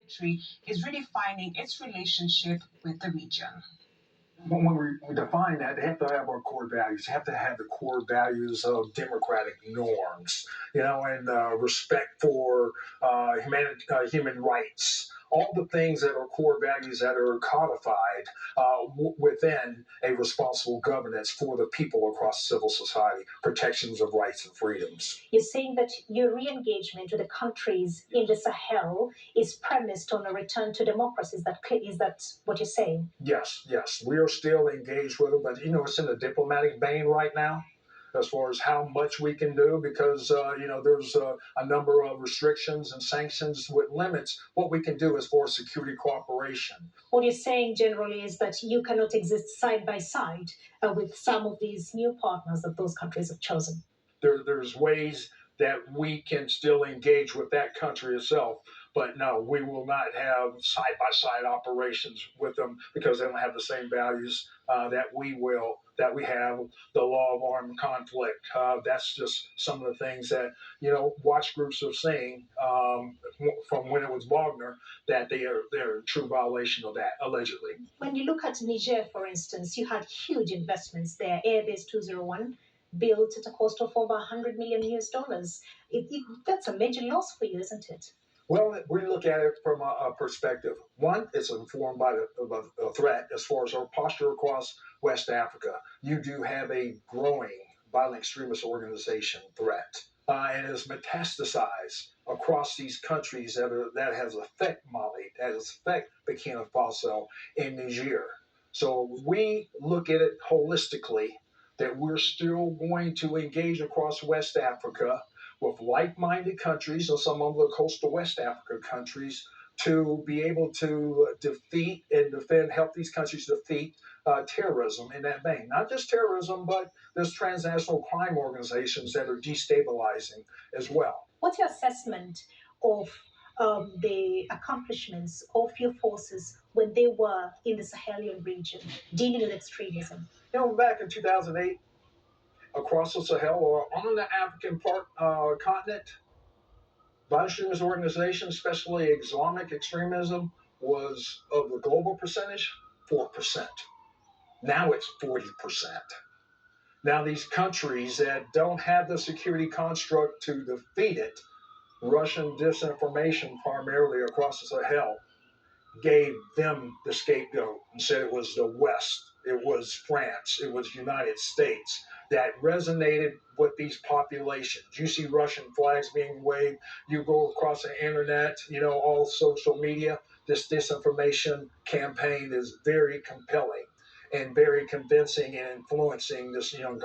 country is redefining its relationship with the region. When we define that, they have to have our core values. They have to have the core values of democratic norms, and respect for human rights. All the things that are core values that are codified within a responsible governance for the people across civil society, protections of rights and freedoms. You're saying that your re-engagement with the countries in the Sahel is premised on a return to democracy. Is that what you're saying? Yes. We are still engaged with them, but it's in a diplomatic vein right now as far as how much we can do because there's a number of restrictions and sanctions with limits what we can do as far as security cooperation. What you're saying generally is that you cannot exist side by side with some of these new partners that those countries have chosen. There's ways that we can still engage with that country itself. But no, we will not have side-by-side operations with them because they don't have the same values that we have. The law of armed conflict. That's just some of the things that watch groups are saying from when it was Wagner that they're in true violation of that allegedly. When you look at Niger, for instance, you had huge investments there. Airbase 201 built at a cost of over $100 million US. That's a major loss for you, isn't it? Well, we look at it from a perspective. One, it's informed by the threat as far as our posture across West Africa. You do have a growing violent extremist organization threat, and it is metastasized across these countries that has affected Mali, that has affected Burkina Faso and Niger. So we look at it holistically that we're still going to engage across West Africa with like-minded countries or some of the coastal West Africa countries to be able to defeat and help these countries defeat terrorism in that vein. Not just terrorism, but there's transnational crime organizations that are destabilizing as well. What's your assessment of the accomplishments of your forces when they were in the Sahelian region dealing with extremism? Back in 2008, across the Sahel or on the African continent, violent extremist organization, especially Islamic extremism, was of the global percentage 4%. Now it's 40%. Now these countries that don't have the security construct to defeat it, Russian disinformation primarily across the Sahel, gave them the scapegoat and said it was the West, it was France, it was United States that resonated with these populations. You see Russian flags being waved, you go across the internet, all social media, this disinformation campaign is very compelling and very convincing and influencing this young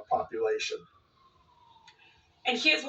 population. And here's